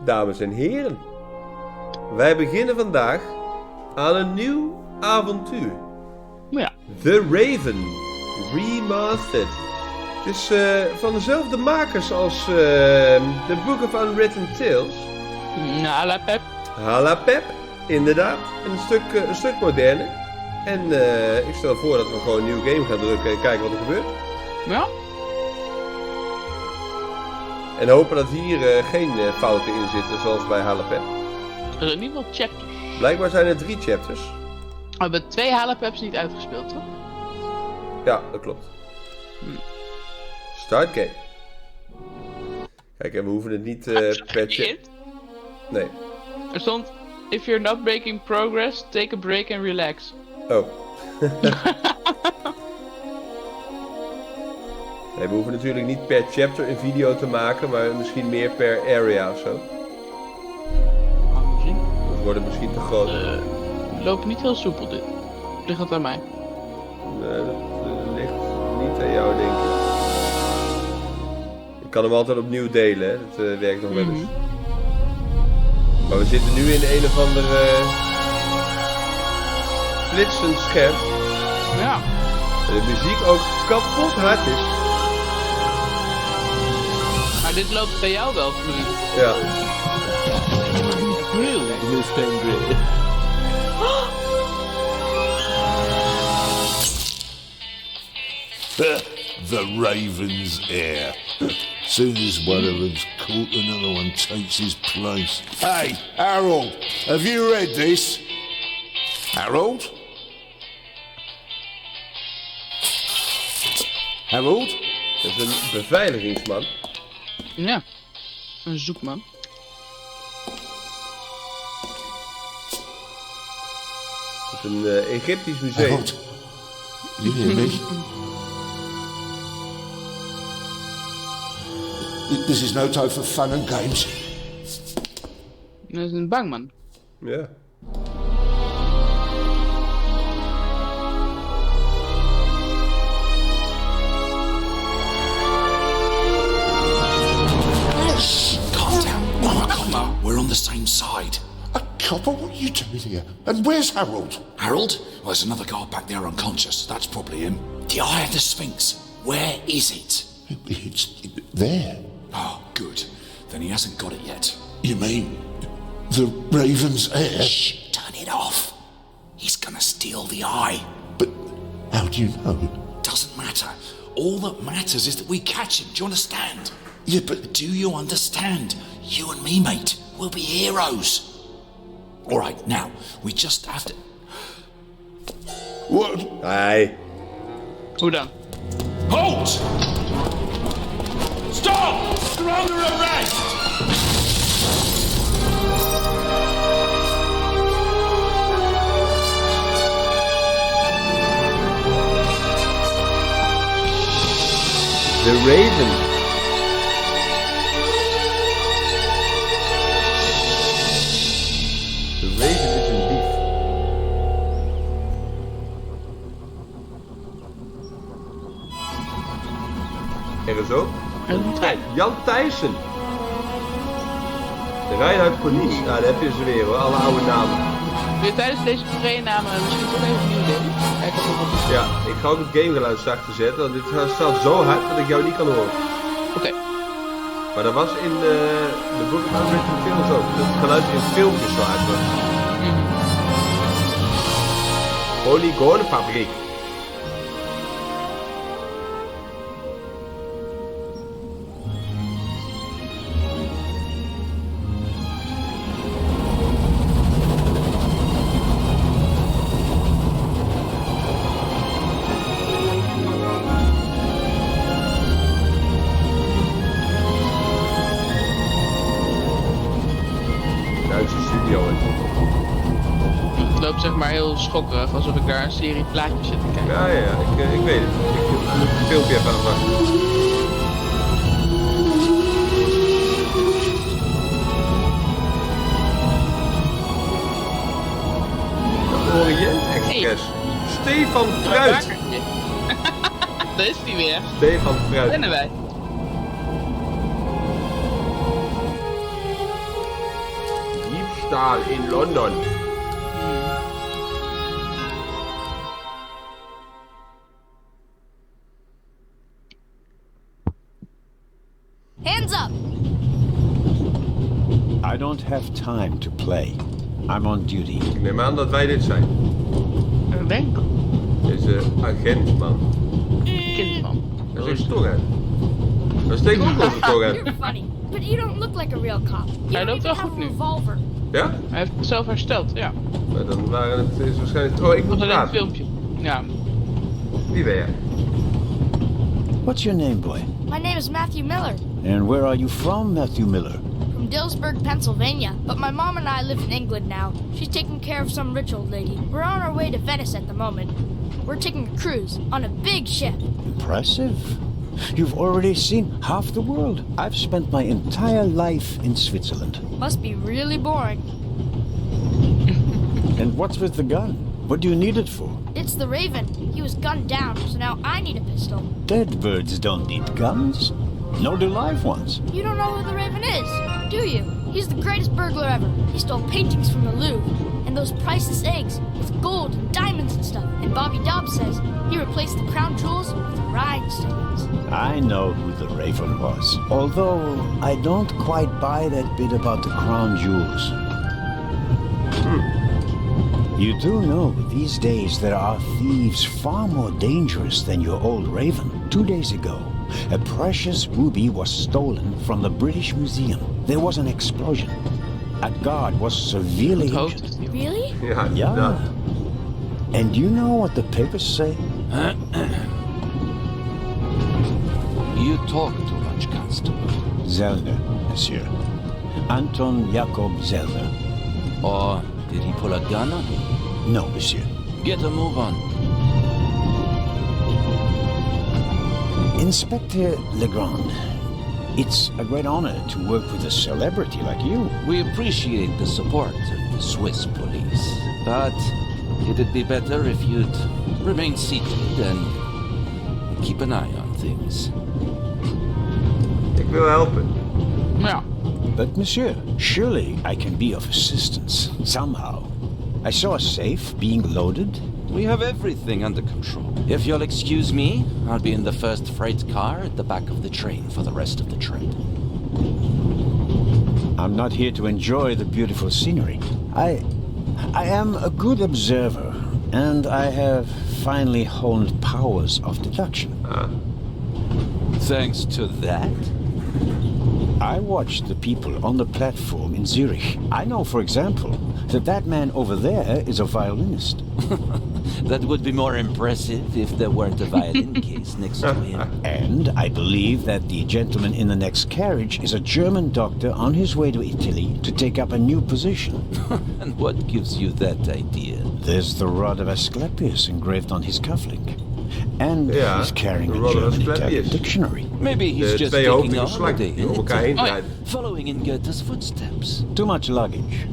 dames en heren. Wij beginnen vandaag aan een nieuw avontuur. Ja. The Raven, Remastered. Het is van dezelfde makers als The Book of Unwritten Tales. Hala pep. Hala pep, inderdaad. Een stuk moderner. En ik stel voor dat we gewoon een nieuw game gaan drukken en kijken wat er gebeurt. Ja. En hopen dat hier geen fouten in zitten, zoals bij Hala pep. Er zijn niet wel chapters. Blijkbaar zijn er 3 chapters. We hebben 2 Hala peps niet uitgespeeld, toch? Ja, dat klopt. Start game. Kijk, en we hoeven het niet per chapter. Nee. Er stond: If you're not making progress, take a break and relax. Oh. Nee, we hoeven natuurlijk niet per chapter een video te maken, maar misschien meer per area of zo. Gaan we zien. Dat wordt misschien te groot. Loopt niet heel soepel dit. Ligt het aan mij? Nee, dat ligt niet aan jou, denk ik. Ik kan hem altijd opnieuw delen, hè. Dat werkt nog wel eens. Maar we zitten nu in een of andere flitsend scherm. Ja. En de muziek ook kapot hard is. Maar dit loopt bij jou wel vloeiend. Ja. Really? The Raven's heir. Soon as one of them's caught, another one takes his place. Hey, Harold, have you read this? Harold? Harold? Dat is een beveiligingsman. Ja. Een zoekman. Dat is een Egyptisch museum. Harold? You hear me? This is no time for fun and games. Dat is een bangman. Ja. Calm down. I'm a copper. We're on the same side. A copper? What are you doing here? And where's Harold? Harold? Well, there's another guard back there unconscious. That's probably him. The Eye of the Sphinx. Where is it? It's there. Oh, good. Then he hasn't got it yet. You mean the Raven's heir? Shh! Turn it off. He's gonna steal the eye. But how do you know? Doesn't matter. All that matters is that we catch him. Do you understand? Yeah, but Do you understand? You and me, mate, we'll be heroes. All right, now, we just have to... what? Nee. Hoe dan? Halt! Stop! You're under arrest! The Raven. De Raven is een dief. Er is ook Een trein. Jan Thijssen. De Reinhard Police. Nou, daar heb je ze weer hoor, alle oude namen. Wil je tijdens deze namen misschien toch even opnieuw delen? Kijken of het op. Ja, ik ga ook het gamegeluid zachter zetten, want dit staat zo hard dat ik jou niet kan horen. Oké. Maar dat was in de Book of Unwritten Tales ook, dat het geluid in filmpjes zo hard was. Polygoonfabriek. Duitse studio. Het loopt zeg maar heel schokkerig, alsof ik daar een serie plaatjes zit te kijken. Ja, ik weet het. Ik moet het filmpje even aanpakken. Orient Express. Stefan Fruit. Daar is hij weer. Stefan Fruit. Kennen wij. staal in Londen. Hands up! I don't have time to play. I'm on duty. Ik neem aan dat wij dit zijn. Ik denk. Deze agent, man. Kindman. Dat is echt tong uit. Dat steekt ook onze tong uit. You're funny, but you don't look like a real cop. You Hij don't loopt even wel have goed a nu. revolver. Ja? Hij heeft het zelf hersteld, ja. Maar dan waren het is waarschijnlijk... Oh, ik moet Dat was alleen een praten. filmpje. Ja. Wie ben jij? What's your name, boy? My name is Matthew Miller, And where are you from, Matthew Miller? from Dillsburg, Pennsylvania. But my mom and I live in England now. She's taking care of some rich old lady. We're on our way to Venice at the moment. We're taking a cruise on a big ship. Impressive. You've already seen half the world. I've spent my entire life in Switzerland. Must be really boring. And what's with the gun? What do you need it for? It's the Raven. He was gunned down, so now I need a pistol. Dead birds don't need guns. Nor do live ones. You don't know who the Raven is, do you? He's the greatest burglar ever. He stole paintings from the Louvre and those priceless eggs with gold and diamonds and stuff. And Bobby Dobbs says he replaced the crown jewels with rhinestones. I know who the Raven was. Although I don't quite buy that bit about the crown jewels. You do know these days there are thieves far more dangerous than your old Raven. 2 days ago, a precious ruby was stolen from the British Museum. There was an explosion. A guard was severely Het hoofd injured. is niet. Really? Ja, Yeah. inderdaad. And you know what the papers say? You talk too much, Constable. Zellner, monsieur. Anton Jacob Zellner. Or did he pull a gun on you? No, monsieur. Get a move on. Inspector Legrand, it's a great honor to work with a celebrity like you. We appreciate the support of the Swiss police, but it'd be better if you'd remain seated and keep an eye on things. Ik wil helpen. Ja. But monsieur, surely I can be of assistance, somehow. I saw a safe being loaded. We have everything under control. If you'll excuse me, I'll be in the first freight car at the back of the train for the rest of the trip. I'm not here to enjoy the beautiful scenery. I am a good observer, and I have finally honed powers of deduction. Thanks to that? I watched the people on the platform in Zurich. I know, for example, that man over there is a violinist. That would be more impressive if there weren't a violin case next to him. And I believe that the gentleman in the next carriage is a German doctor on his way to Italy to take up a new position. And what gives you that idea? There's the rod of Asclepius engraved on his cufflink. And Ja, he's carrying de a rod of German Italian Asclepius. dictionary. Maybe he's De just twee taking hoofdige a slang holiday die in om elkaar heen Italy, draaien. following in Goethe's footsteps. Too much luggage.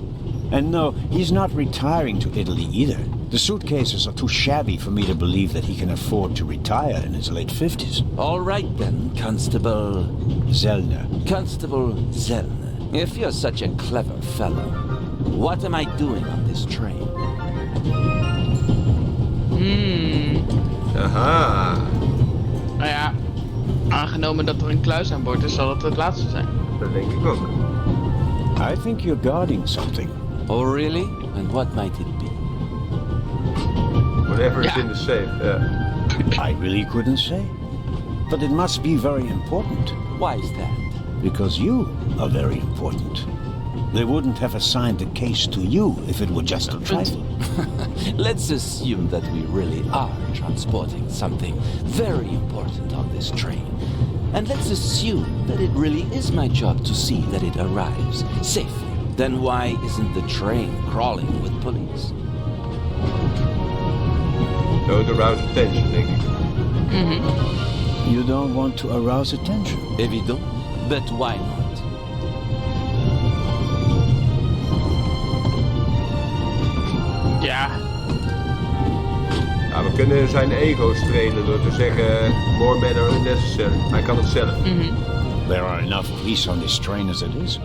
And no, he's not retiring to Italy either. The suitcases are too shabby for me to believe that he can afford to retire in his late 50s. All right then, Constable... Zellner. Constable Zellner. If you're such a clever fellow, what am I doing on this train? Aha. Nou ja, aangenomen dat er een kluis aan boord is, zal het het laatste zijn. Dat denk ik ook. I think you're guarding something. Oh, really? And what might it be? Whatever is Ja. in the safe. Ja. I really couldn't say. But it must be very important. Why is that? Because you are very important. They wouldn't have assigned the case to you if it were just a trifle. Let's assume that we really are transporting something very important on this train. And let's assume that it really is my job to see that it arrives safely. Then why isn't the train crawling with police? Don't arouse attention, denk ik. You don't want to arouse attention. Evident, but why not? Ja, Ja, we kunnen zijn ego strelen door te zeggen... More men are unnecessary. Hij kan het zelf. There are enough police on this train as it is.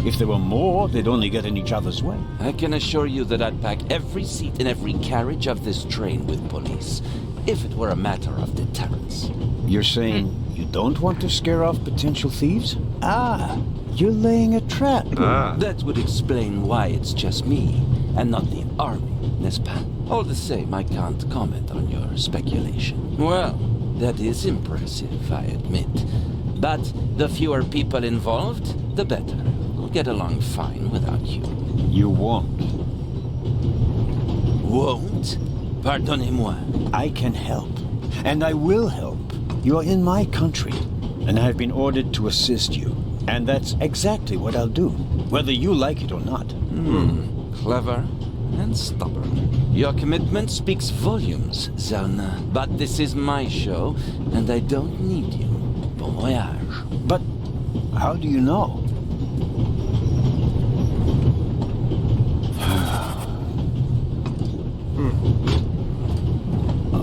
If there were more, they'd only get in each other's way. I can assure you that I'd pack every seat in every carriage of this train with police, if it were a matter of deterrence. You're saying you don't want to scare off potential thieves? Ah, you're laying a trap. That would explain why it's just me, and not the army, n'est-ce pas? All the same, I can't comment on your speculation. Well, that is impressive, I admit. But the fewer people involved, the better. We'll get along fine without you. You won't. Won't? Pardonnez-moi. I can help, and I will help. You are in my country, and I've been ordered to assist you. And that's exactly what I'll do, whether you like it or not. Clever and stubborn. Your commitment speaks volumes, Zellner. But this is my show, and I don't need you. Bon voyage. But how do you know?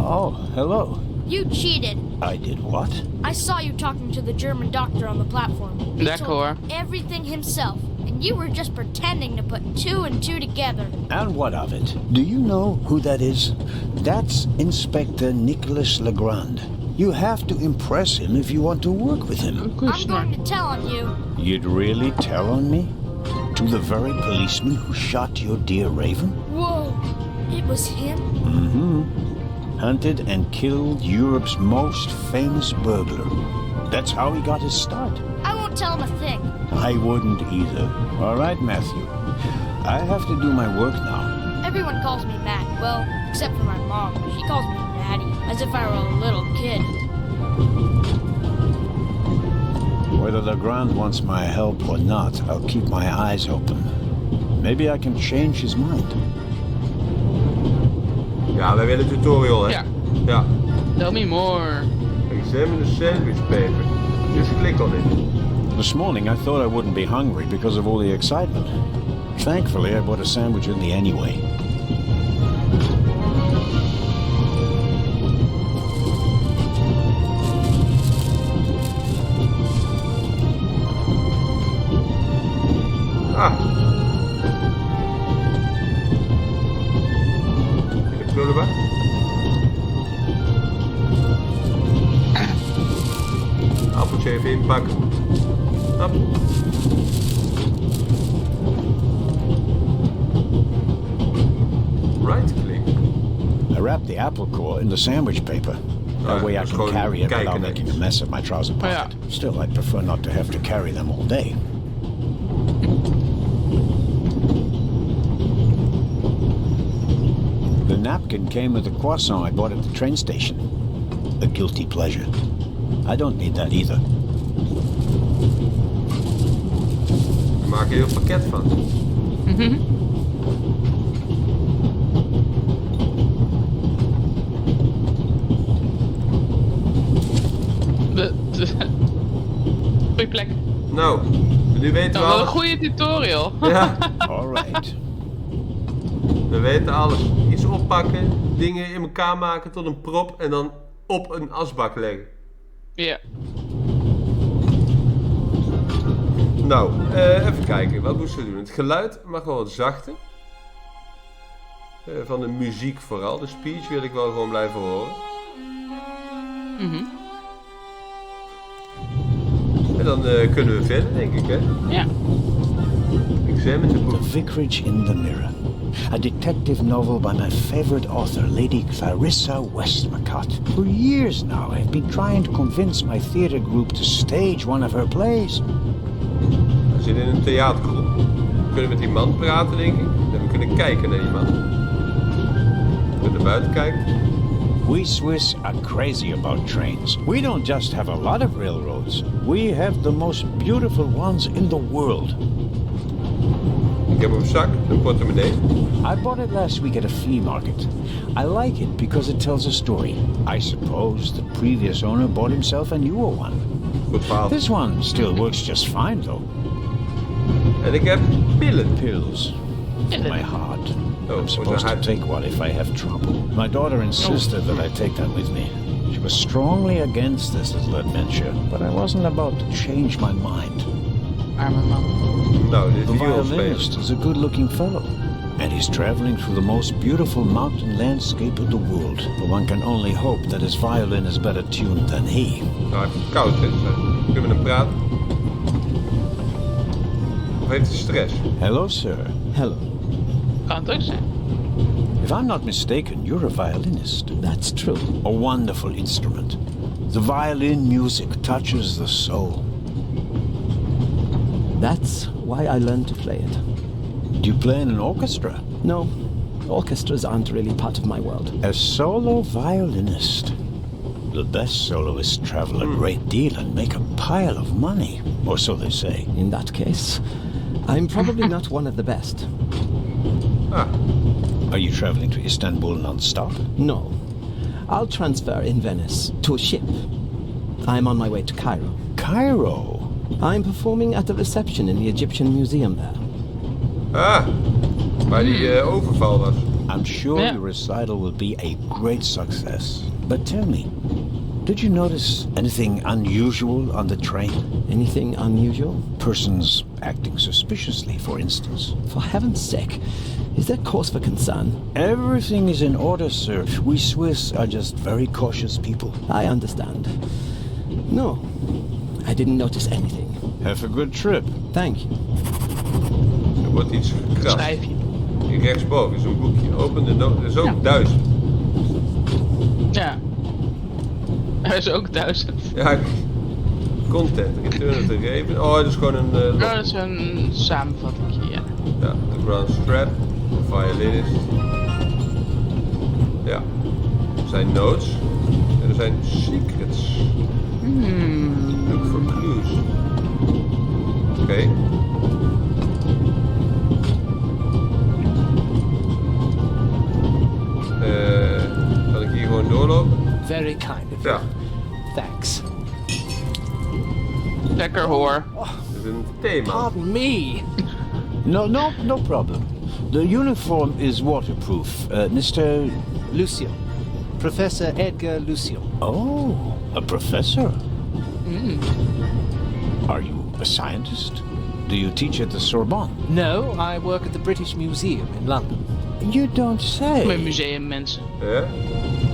Oh, hello. You cheated. I did what? I saw you talking to the German doctor on the platform. He D'accord. told everything himself, and you were just pretending to put two and two together. And what of it? Do you know who that is? That's Inspector Nicholas Legrand. You have to impress him if you want to work with him. I'm going to tell on you. You'd really tell on me? To the very policeman who shot your dear Raven? Whoa, it was him? Hunted and killed Europe's most famous burglar. That's how he got his start. I won't tell him a thing. I wouldn't either. All right, Matthew. I have to do my work now. Everyone calls me Matt. Well, except for my mom. She calls me Maddie, as if I were a little kid. Whether Legrand wants my help or not, I'll keep my eyes open. Maybe I can change his mind. Ja, wij willen tutorial, hè? Ja. Ja. Tell me more. Examine the sandwich paper. Just click on it. This morning I thought I wouldn't be hungry because of all the excitement. Thankfully, I bought a sandwich with me anyway. Ah. In de prullenbak. Appeltje even inpakken. Hop. Right click. I wrapped the apple core in the sandwich paper. That way I can carry it without making a mess of my trouser pocket. Still, I'd prefer not to have to carry them all day. The napkin came with the croissant I bought at the train station. A guilty pleasure. I don't need that either. We maken er een heel pakket van. Goeie plek. Nou, nu weten we Nou, wel een alles. goede tutorial. Ja, All right. we weten alles. Iets oppakken, dingen in elkaar maken tot een prop en dan op een asbak leggen. Ja. Nou, even kijken. Wat moesten we doen? Het geluid mag wel wat zachter. Van de muziek vooral. De speech wil ik wel gewoon blijven horen. En dan kunnen we verder, denk ik, hè? Ja. Examine the book. The Vicarage in the Mirror. A detective novel by my favorite author, Lady Clarissa Westmacott. For years now, I've been trying to convince my theater group to stage one of her plays. We zitten in een theatergroep. We kunnen met die man praten, denk ik. En we kunnen kijken naar die man. We kunnen naar buiten kijken. We Swiss are crazy about trains. We don't just have a lot of railroads. We have the most beautiful ones in the world. Ik heb een zak, een portemonnee. I bought it last week at a flea market. I like it because it tells a story. I suppose the previous owner bought himself a newer one. Goed verhaal. This one still works just fine, though. En ik heb pillen. Pills for my heart. Oh, I'm supposed to take one if I have trouble. My daughter insisted that I take that with me. She was strongly against this little adventure, but I wasn't about to change my mind. Arme man. Nou, dit The is heel violinist spelen. is a good-looking fellow, and he's traveling through the most beautiful mountain landscape of the world. But one can only hope that his violin is better tuned than he. Nou, hij heeft het koud, hè. Kunnen we met hem praten? Of heeft hij stress? Hello, sir. Hello. Kan het ook zijn. If I'm not mistaken, you're a violinist. That's true. A wonderful instrument. The violin music touches the soul. That's why I learned to play it. Do you play in an orchestra? No, orchestras aren't really part of my world. A solo violinist. The best soloists travel a great deal and make a pile of money, or so they say. In that case, I'm probably not one of the best. Ah, Are you traveling to Istanbul non-stop? No. I'll transfer in Venice to a ship. I'm on my way to Cairo. Cairo? I'm performing at the reception in the Egyptian museum there. ah, waar die overval was. I'm sure Yeah. your recital will be a great success. But tell me, did you notice anything unusual on the train? Anything unusual? Persons acting suspiciously, for instance. For heaven's sake, is there cause for concern? Everything is in order, sir. We Swiss are just very cautious people. I understand. No, I didn't notice anything. Have a good trip. Thank you. Er wordt iets gekrast. Schrijf je. Hier rechtsboven is een boekje. Open de noot. Dat is ook 1000. Ja. Hij is ook 1000. Ja, content. Return to Raven. Oh, dat is gewoon een... Oh, dat is een samenvatting, ja. Ja, de Grand Strap. De violinist. Ja. Er zijn notes. En er zijn secrets. Look for clues. Oké. Kan ik hier gewoon doorlopen? Very kind of you. Ja. Thanks. Lekker hoor. Dit is een thema. Pardon me. No problem. The uniform is waterproof. Mr. Lucio. Professor Edgar Lucio. Oh, a professor. Are you a scientist? Do you teach at the Sorbonne? No, I work at the British Museum in London. You don't say. Mijn museummensen. Ja?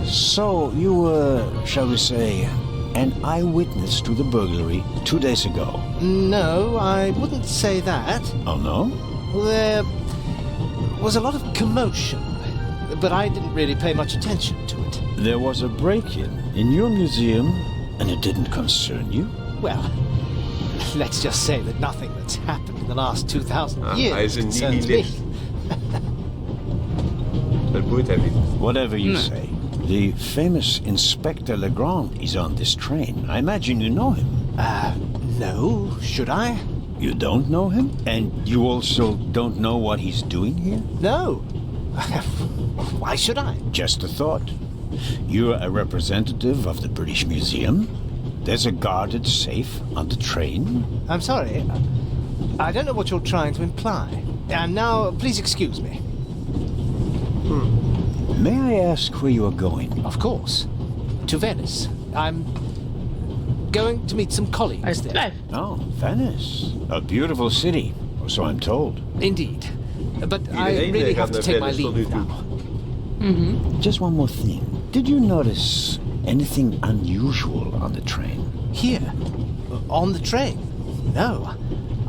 So you were, shall we say, an eyewitness to the burglary 2 days ago? No, I wouldn't say that. Oh no? There was a lot of commotion, but I didn't really pay much attention to it. There was a break-in in your museum, and it didn't concern you? Well, let's just say that nothing that's happened in the last 2,000 hij years is een concerns me. nihilist. Dat boeit hem niet. Whatever you say. The famous Inspector Legrand is on this train. I imagine you know him. No, should I? You don't know him? And you also don't know what he's doing here? No. Why should I? Just a thought. You're a representative of the British Museum. There's a guarded safe on the train. I'm sorry. I don't know what you're trying to imply. And now, please excuse me. May I ask where you are going? Of course. To Venice. I'm going to meet some Hij colleagues is there. blijf. Oh, Venice. A beautiful city, or so I'm told. Indeed. But I Iedereen really gaat have to naar take my Venice tot nu leave toe. now. Just one more thing. Did you notice anything unusual on the train? Here? On the train? No.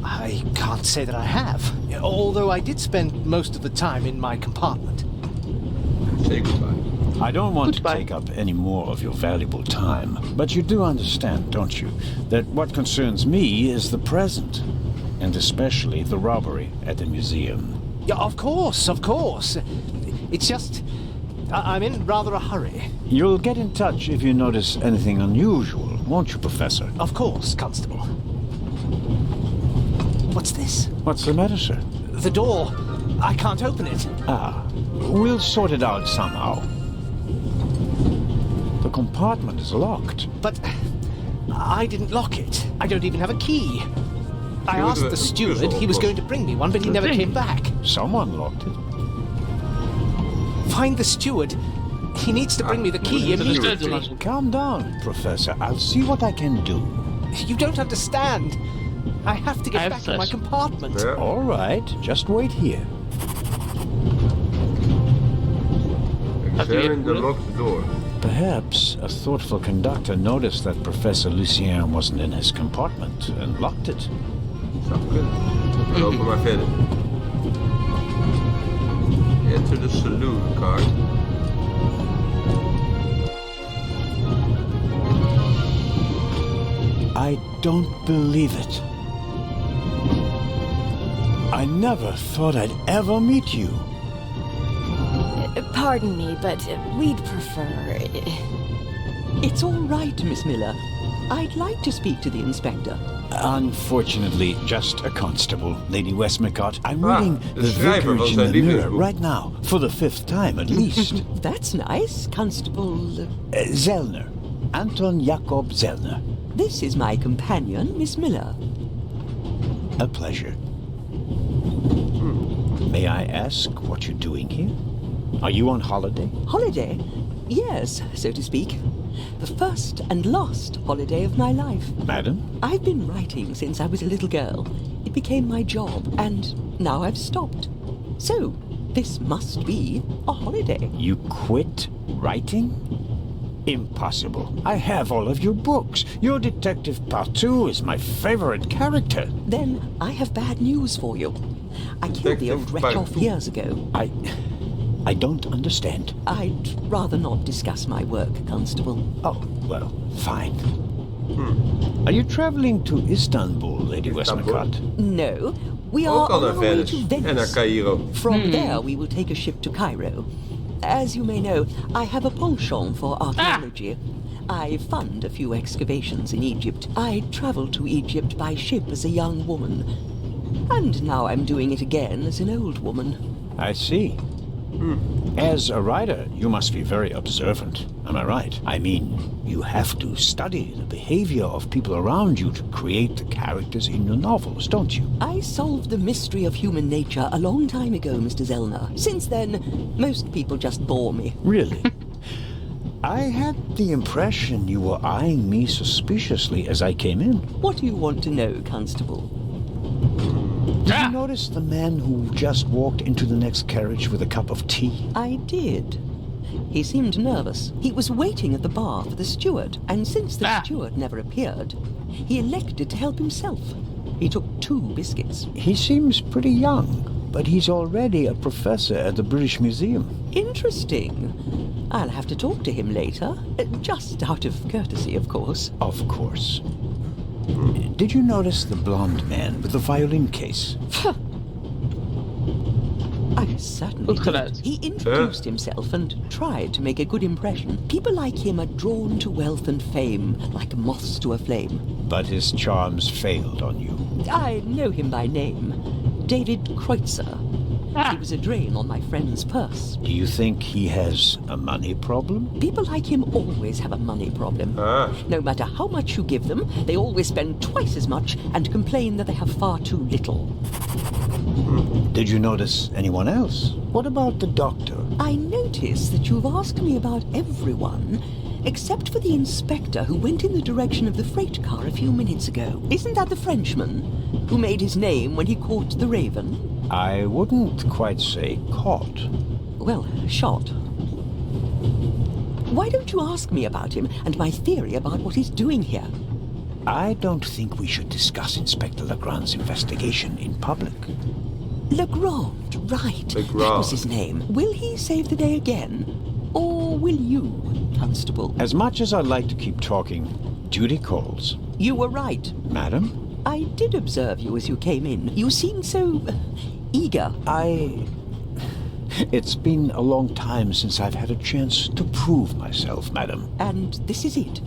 I can't say that I have. Although I did spend most of the time in my compartment. Say goodbye. I don't want Goodbye. to take up any more of your valuable time, but you do understand, don't you, that what concerns me is the present, and especially the robbery at the museum. Yeah, of course. It's just... I'm in rather a hurry. You'll get in touch if you notice anything unusual, won't you, Professor? Of course, Constable. What's this? What's the matter, sir? The door. I can't open it. Ah, we'll sort it out somehow. The compartment is locked. But I didn't lock it. I don't even have a key. I You asked do the it. steward. He was going to bring me one, but he never came back. Someone locked it. Find the steward. He needs to bring me the key Dat is immediately. sleutel. Calm down, Professor. I'll see what I can do. You don't understand. I have to get I have back to my stress. compartment. Ja. All right, just wait here. Examine the locked door. Perhaps a thoughtful conductor noticed that Professor Lucien wasn't in his compartment and locked it. Zou kunnen. We lopen maar verder. Enter the saloon car. I don't believe it. I never thought I'd ever meet you. Pardon me, but we'd prefer... It's all right, Miss Miller. I'd like to speak to the inspector. Unfortunately, just a constable, Lady Westmacott. I'm Ah, reading de The schrijver van Vicarage in zijn the Mirror lievelingsboek. right now, for the 5th time at least. That's nice, Constable. Zellner. Anton Jakob Zellner. This is my companion, Miss Miller. A pleasure. May I ask what you're doing here? Are you on holiday? Holiday? Yes, so to speak. The first and last holiday of my life. Madam? I've been writing since I was a little girl. It became my job, and now I've stopped. So, this must be a holiday. You quit writing? Impossible. I have all of your books. Your Detective Partout is my favorite character. Then I have bad news for you. I killed the old wretch off years ago. I don't understand. I'd rather not discuss my work, Constable. Oh, well, fine. Are you traveling to Istanbul, Lady Westmacott? No, we are Ook al on naar our way Venice to en naar Venice. Cairo. From there, we will take a ship to Cairo. As you may know, I have a penchant for archaeology. I fund a few excavations in Egypt. I traveled to Egypt by ship as a young woman. And now I'm doing it again as an old woman. I see. As a writer, you must be very observant. Am I right? I mean, you have to study the behavior of people around you to create the characters in your novels, don't you? I solved the mystery of human nature a long time ago, Mr. Zellner. Since then, most people just bore me. Really? I had the impression you were eyeing me suspiciously as I came in. What do you want to know, Constable? Did you notice the man who just walked into the next carriage with a cup of tea? I did. He seemed nervous. He was waiting at the bar for the steward, and since the steward never appeared, he elected to help himself. He took 2 biscuits. He seems pretty young, but he's already a professor at the British Museum. Interesting. I'll have to talk to him later. Just out of courtesy, of course. Of course. Did you notice the blonde man with the violin case? I certainly Goed did. geluid. He introduced himself and tried to make a good impression. People like him are drawn to wealth and fame, like moths to a flame. But his charms failed on you. I know him by name. David Kreutzer. He was a drain on my friend's purse. Do you think he has a money problem? People like him always have a money problem. No matter how much you give them, they always spend twice as much and complain that they have far too little. Did you notice anyone else? What about the doctor? I notice that you've asked me about everyone, except for the inspector who went in the direction of the freight car a few minutes ago. Isn't that the Frenchman who made his name when he caught the raven? I wouldn't quite say caught. Well, shot. Why don't you ask me about him and my theory about what he's doing here? I don't think we should discuss Inspector Legrand's investigation in public. Legrand, right. That was his name. Will he save the day again? Or will you, Constable? As much as I'd like to keep talking, duty calls. You were right. Madam? I did observe you as you came in. You seemed so eager. It's been a long time since I've had a chance to prove myself, madam. And this is it?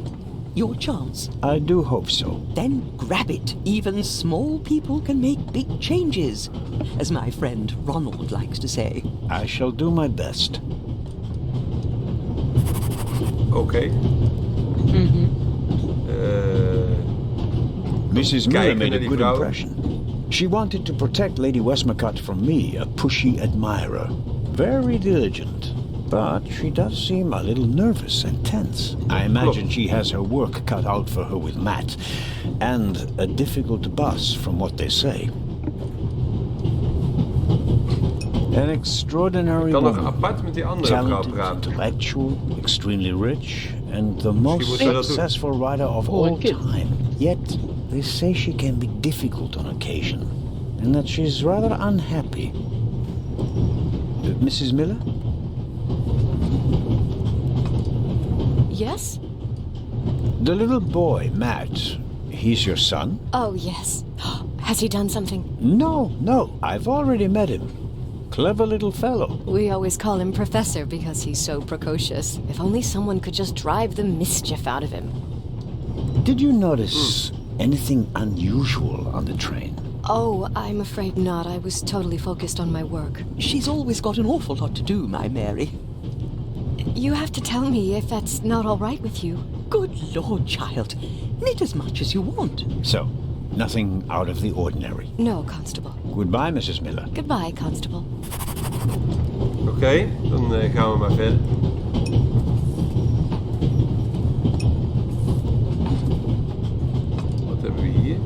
Your chance? I do hope so. Then grab it. Even small people can make big changes, as my friend Ronald likes to say. I shall do my best. Oké. Mrs. Miller Kijken made naar a die good vrouw. impression. She wanted to protect Lady Westmacott from me, a pushy admirer. Very diligent. But she does seem a little nervous and tense. I imagine she has her work cut out for her with Matt. And a difficult boss, from what they say. An extraordinary Dan nog woman. apart met die andere vrouw Talented, praten. intellectual, extremely rich, and the most moeten we dat doen. successful writer of Oh, all kid. time. Yet, they say she can be difficult on occasion, and that she's rather unhappy. Mrs. Miller? Yes? The little boy, Matt, he's your son? Oh, yes. Has he done something? No, I've already met him. Clever little fellow. We always call him Professor because he's so precocious. If only someone could just drive the mischief out of him. Did you notice anything unusual on the train? Oh, I'm afraid not. I was totally focused on my work. She's always got an awful lot to do, my Mary. You have to tell me if that's not all right with you. Good Lord, child. Knit as much as you want. So, nothing out of the ordinary. No, Constable. Goodbye, Mrs. Miller. Goodbye, Constable. Oké, dan gaan we maar verder. Wat hebben we hier?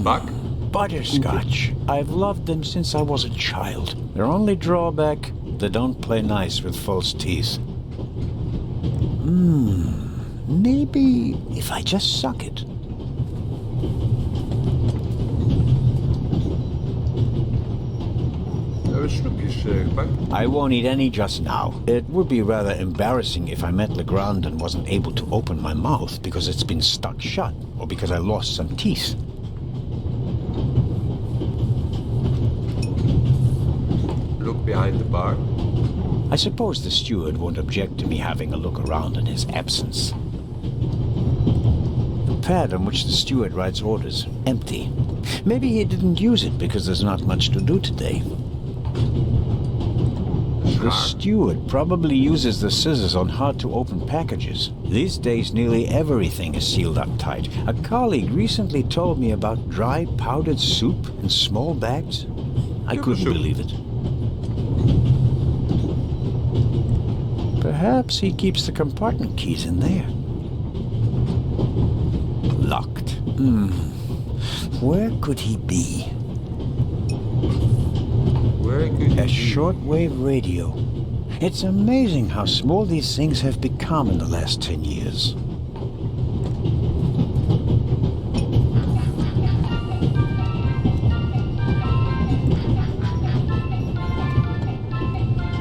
Bak. Butterscotch. I've loved them since I was a child. Their only drawback, they don't play nice with false teeth. Maybe if I just suck it. We hebben snoepjes gepakt. I won't eat any just now. It would be rather embarrassing if I met Legrand and wasn't able to open my mouth because it's been stuck shut or because I lost some teeth. Look behind the bar. I suppose the steward won't object to me having a look around in his absence. The pad on which the steward writes orders, empty. Maybe he didn't use it because there's not much to do today. The steward probably uses the scissors on hard-to-open packages. These days, nearly everything is sealed up tight. A colleague recently told me about dry powdered soup in small bags. I couldn't believe it. Perhaps he keeps the compartment keys in there. Locked. Where could he be? Where could A he be? shortwave radio. It's amazing how small these things have become in the last 10 years.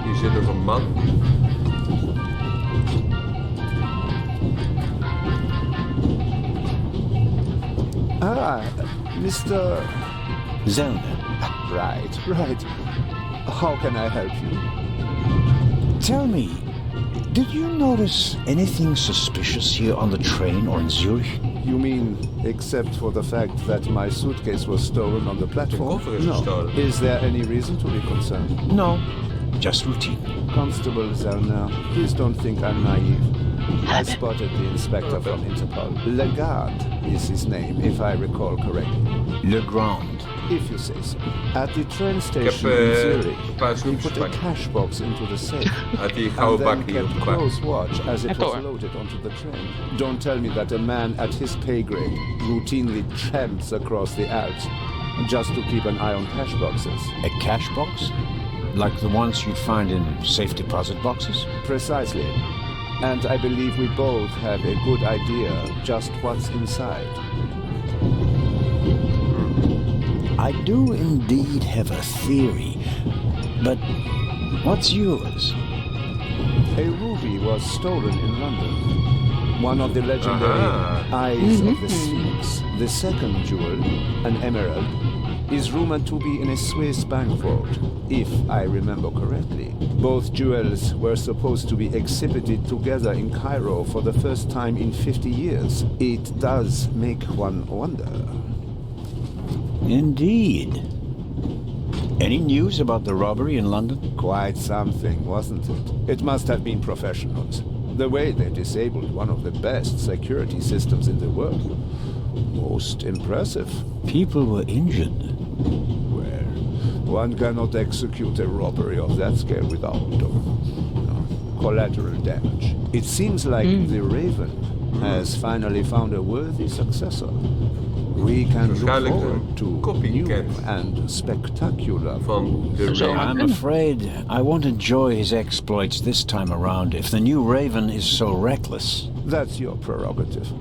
Hier zit nog een man. Ah, Mr. Zellner, Right. How can I help you? tell me, did you notice anything suspicious here on the train or in Zurich? You mean, except for the fact that my suitcase was stolen on the platform? koffer is gestolen. Is there any reason to be concerned? No, just routine. Constable Zellner, please don't think I'm naive. I spotted the inspector from Interpol. Legarde is his name, if I recall correctly. Legrand. If you say so. At the train Ik station heb in Zurich, een paar he snoepjes put a gepakt. cash box into the safe. Uit die And gouden then bak die op kept de bar. close watch as it Even was hoor. loaded onto the train. Don't tell me that a man at his pay grade routinely tramps across the Alps just to keep an eye on cash boxes. A cash box? Like the ones you'd find in safe deposit boxes? Precisely. And I believe we both have a good idea just what's inside. I do indeed have a theory, but what's yours? A ruby was stolen in London. One of the legendary Eyes of the Sphinx. The second jewel, an emerald, is rumored to be in a Swiss bank vault, if I remember correctly. Both jewels were supposed to be exhibited together in Cairo for the first time in 50 years. It does make one wonder. Indeed. Any news about the robbery in London? Quite something, wasn't it? It must have been professionals. The way they disabled one of the best security systems in the world. Most impressive. People were injured. Well, one cannot execute a robbery of that scale without collateral damage. It seems like the Raven has finally found a worthy successor. We can look forward to new and spectacular van de Raven. I'm afraid I won't enjoy his exploits this time around if the new Raven is so reckless. That's your prerogative.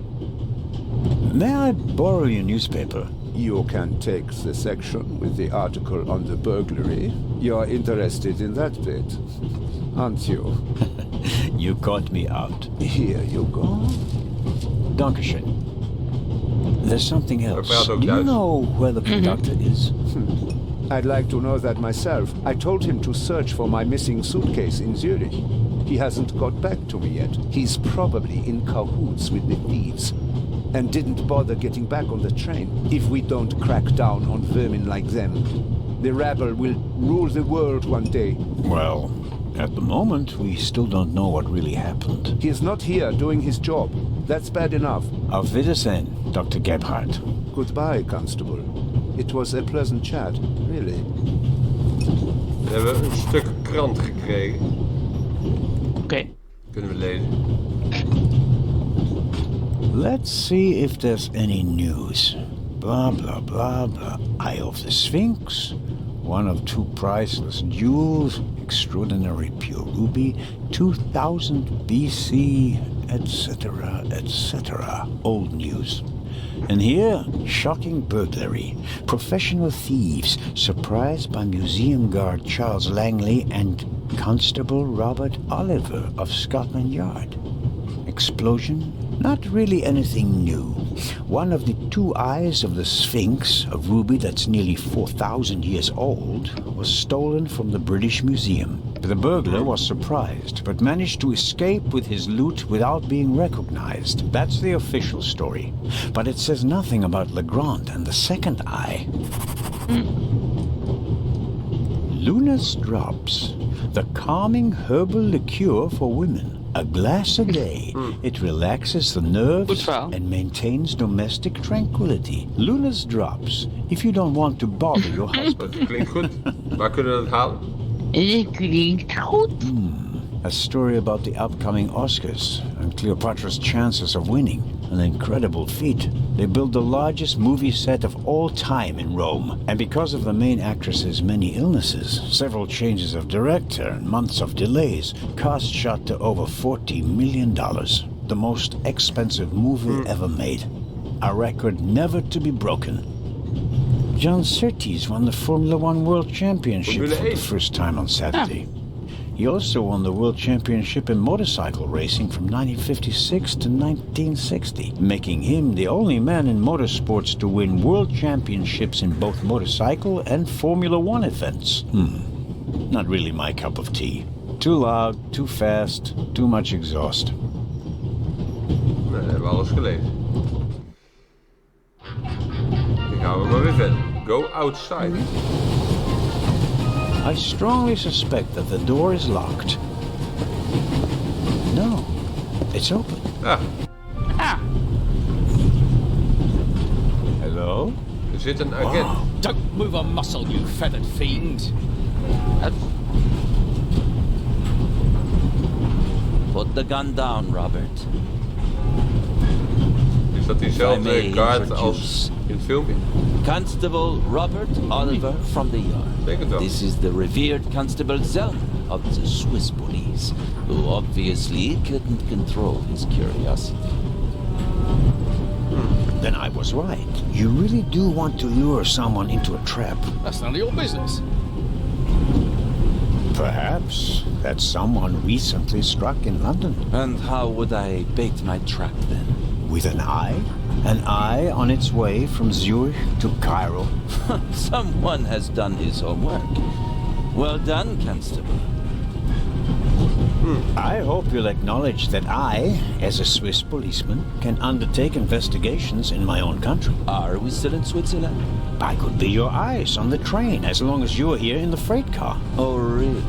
May I borrow your newspaper? You can take the section with the article on the burglary. You're interested in that bit, aren't you? You caught me out. Here you go. Dankeschön. There's something else. Do you know where the conductor is? I'd like to know that myself. I told him to search for my missing suitcase in Zurich. He hasn't got back to me yet. He's probably in cahoots with the thieves and didn't bother getting back on the train. If we don't crack down on vermin like them, the rabble will rule the world one day. Well, at the moment, we still don't know what really happened. He is not here doing his job. That's bad enough. Auf Wiedersehen, Dr. Gebhardt. Goodbye, Constable. It was a pleasant chat, really. We hebben een stuk krant gekregen. Oké. Kunnen we lezen. Let's see if there's any news. Blah, blah, blah, blah. Eye of the Sphinx. One of two priceless jewels. Extraordinary pure ruby. 2000 BC, etc., etc. Old news. And here, shocking burglary. Professional thieves surprised by museum guard Charles Langley and Constable Robert Oliver of Scotland Yard. Explosion? Not really anything new. One of the two eyes of the Sphinx, a ruby that's nearly 4,000 years old, was stolen from the British Museum. The burglar was surprised, but managed to escape with his loot without being recognized. That's the official story. But it says nothing about Legrand and the second eye. Luna's Drops. The calming herbal liqueur for women. A glass a day. It relaxes the nerves and maintains domestic tranquility. Luna's Drops. If you don't want to bother your husband. Dat klinkt goed. Waar kunnen we het halen? Klinkt goed. A story about the upcoming Oscars and Cleopatra's chances of winning. An incredible feat. They built the largest movie set of all time in Rome. And because of the main actress's many illnesses, several changes of director and months of delays, cost shot to over $40 million. The most expensive movie ever made. A record never to be broken. John Surtees won the Formula One World Championship for the first time on Saturday. He also won the World Championship in motorcycle racing from 1956 to 1960, making him the only man in motorsports to win World Championships in both motorcycle and Formula One events. Not really my cup of tea. Too loud, too fast, too much exhaust. Nee, we hebben alles gelezen. Dan gaan we maar weer verder. Go outside. I strongly suspect that the door is locked. No, it's open. Hello? Er zit een agent. Don't move a muscle, you feathered fiend. Put the gun down, Robert. Is dat diezelfde kaart als in het filmpje? Constable Robert Oliver from the Yard. This is the revered Constable Zellner of the Swiss police, who obviously couldn't control his curiosity. Then I was right. You really do want to lure someone into a trap. That's none of your business. Perhaps that someone recently struck in London. And how would I bait my trap then? With an eye? An eye on its way from Zurich to Cairo? Someone has done his homework. Well done, Constable. I hope you'll acknowledge that I, as a Swiss policeman, can undertake investigations in my own country. Are we still in Switzerland? I could be your eyes on the train as long as you're here in the freight car. Oh, really?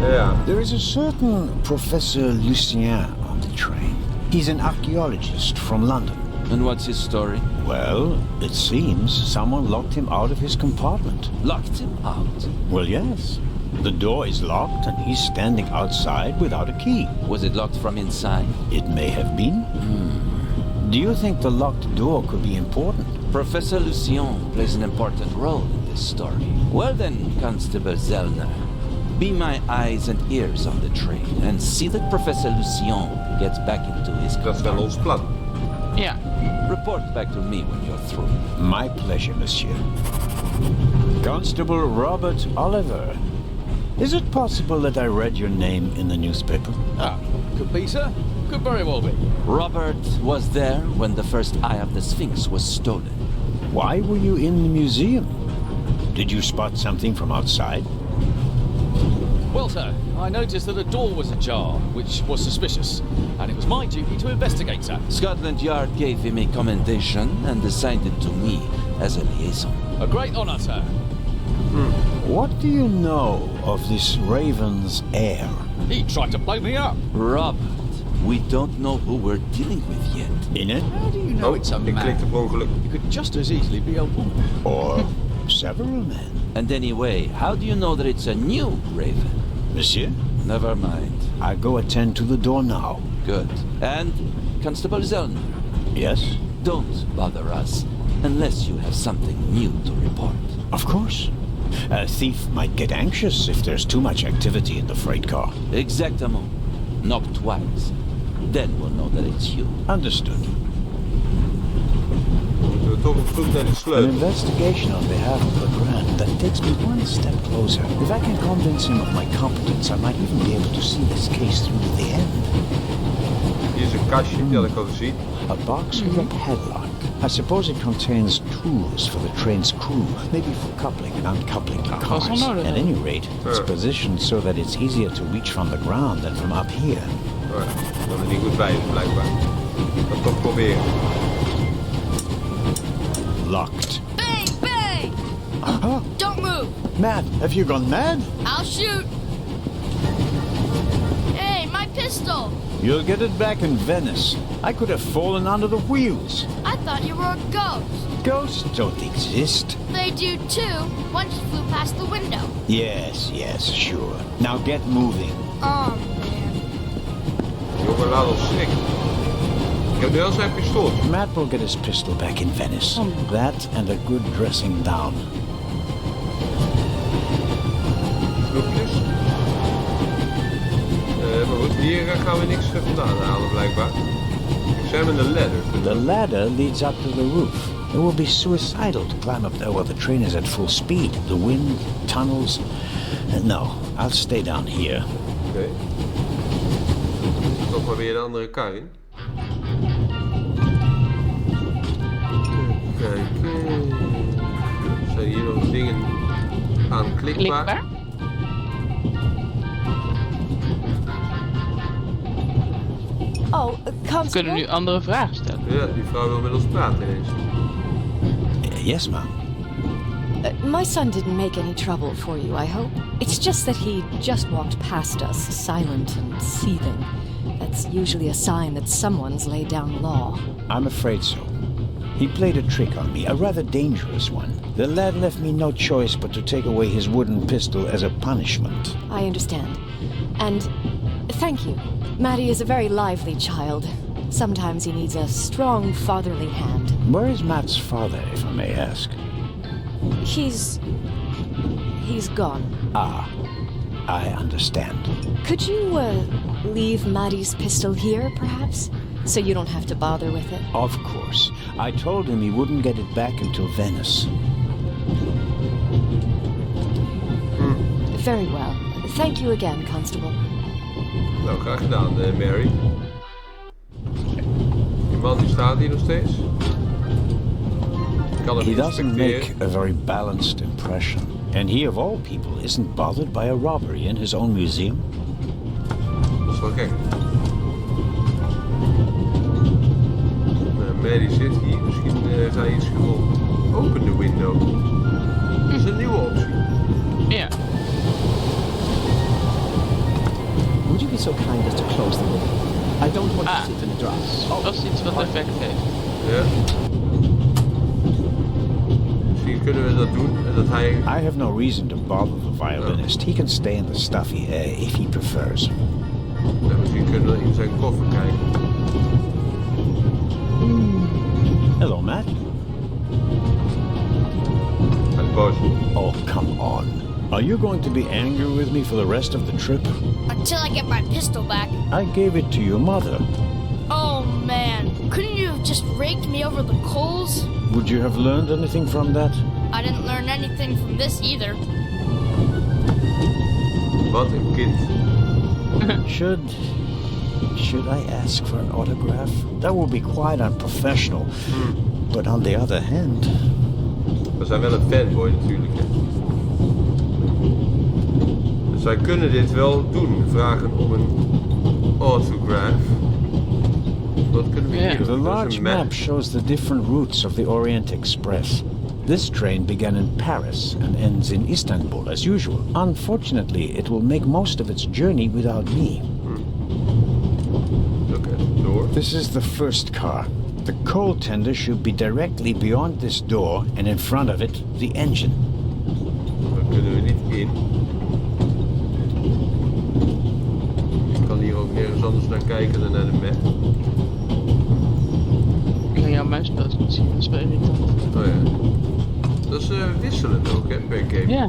Yeah. There is a certain Professor Lucien on the train. He's an archaeologist from London. And what's his story? Well, it seems someone locked him out of his compartment. Locked him out? Well, yes. The door is locked and he's standing outside without a key. Was it locked from inside? It may have been. Do you think the locked door could be important? Professor Lucien plays an important role in this story. Well then, Constable Zellner, be my eyes and ears on the train and see that Professor Lucien gets back into his car. Dat is wel ons plan. Ja. Report back to me when you're through. My pleasure, monsieur. Constable Robert Oliver. Is it possible that I read your name in the newspaper? Ah, could be, sir. Could very well be. Robert was there when the first eye of the Sphinx was stolen. Why were you in the museum? Did you spot something from outside? Well, sir, I noticed that a door was ajar, which was suspicious, and it was my duty to investigate, sir. Scotland Yard gave him a commendation and assigned it to me as a liaison. A great honor, sir. What do you know of this Raven's heir? He tried to blow me up. Robert, we don't know who we're dealing with yet. In it? How do you know it's a man? Klikte per ongeluk. It could just as easily be a woman. Or several men? And anyway, how do you know that it's a new Raven? Monsieur? Never mind. I go attend to the door now. Good. And, Constable Zellner, Yes? don't bother us unless you have something new to report. Of course. A thief might get anxious if there's too much activity in the freight car. Exactement. Knock twice. Then we'll know that it's you. Understood. Moeten we toch op zoek naar de An sleutel. investigation on behalf of the Grand that takes me one step closer. If I can convince him of my competence, I might even be able to see this case through to the end. Hier is een kastje, die had ik al gezien. A box with a padlock. I suppose it contains tools for the train's crew, maybe for coupling and uncoupling the cars. At any rate, it's positioned so that it's easier to reach from the ground than from up here. Oh ja, dat er niet goed bij is, blijkbaar. Ik ga het toch proberen. Locked. Bang! Bang! Huh? Don't move! Mad? Have you gone mad? I'll shoot! Hey, my pistol! You'll get it back in Venice. I could have fallen under the wheels. I thought you were a ghost. Ghosts don't exist. They do too. One just flew past the window. Yes, sure. Now get moving. Man. Jongen, laat ons schrikken. Ik heb nu wel zijn pistool. Matt will get his pistol back in Venice. That and a good dressing down. Snoepjes. Maar goed, hier gaan we niks vandaan halen, blijkbaar. Ik zei met een ladder. The ladder leads up to the roof. It will be suicidal to climb up there while the train is at full speed. The wind, tunnels. No, I'll stay down here. Oké. Toch maar weer de andere kar in. Kijken. Zijn hier nog dingen aanklikbaar? Oh, We kunnen nu andere vragen stellen. Ja, die vrouw wil met ons praten ineens. Yes, ma'am. My son didn't make any trouble for you, I hope. It's just that he just walked past us, silent and seething. That's usually a sign that someone's laid down law. I'm afraid so. He played a trick on me, a rather dangerous one. The lad left me no choice but to take away his wooden pistol as a punishment. I understand. And thank you. Maddie is a very lively child. Sometimes he needs a strong fatherly hand. Where is Matt's father, if I may ask? He's gone. Ah, I understand. Could you, leave Maddie's pistol here, perhaps? So you don't have to bother with it? Of course. I told him he wouldn't get it back until Venice. Very well. Thank you again, Constable. Nou, graag gedaan, Mary. Die man die staat hier nog steeds. Ik kan hem He doesn't inspecteren. make a very balanced impression. And he, of all people, isn't bothered by a robbery in his own museum. Dat is wel gek. Mary zit hier. Misschien ga je iets gewoon. Open the window. Dat is een nieuwe optie. Ja. Would you be so kind as to close the window? I don't want to sit in the drafts. Dat is iets wat effect heeft. Ja. Misschien kunnen we dat doen en dat hij... I have no reason to bother the violinist. He can stay in the stuffy if he prefers. Ja, misschien kunnen we in zijn koffer kijken. Hello, Matt. Hij is boos. Oh, come on. Are you going to be angry with me for the rest of the trip? Until I get my pistol back. I gave it to your mother. Oh man, couldn't you have just raked me over the coals? Would you have learned anything from that? I didn't learn anything from this either. Wat een kind. Should I ask for an autograph? That would be quite unprofessional. But on the other hand... We zijn wel een fanboy natuurlijk. Hè. Dus wij kunnen dit wel doen. Vragen om een autograph. Wat kunnen we hier doen? The large map shows the different routes of the Orient Express. This train began in Paris and ends in Istanbul as usual. Unfortunately, it will make most of its journey without me. Look at the door. This is the first car. The coal tender should be directly beyond this door and in front of it, the engine. Daar kunnen we niet in. Ik kan hier ook nergens anders naar kijken dan naar de map. Ik kan jouw muispoot niet zien, dat is wel irritant. Oh ja. Dat is wisselend ook, hè, per game. Ja.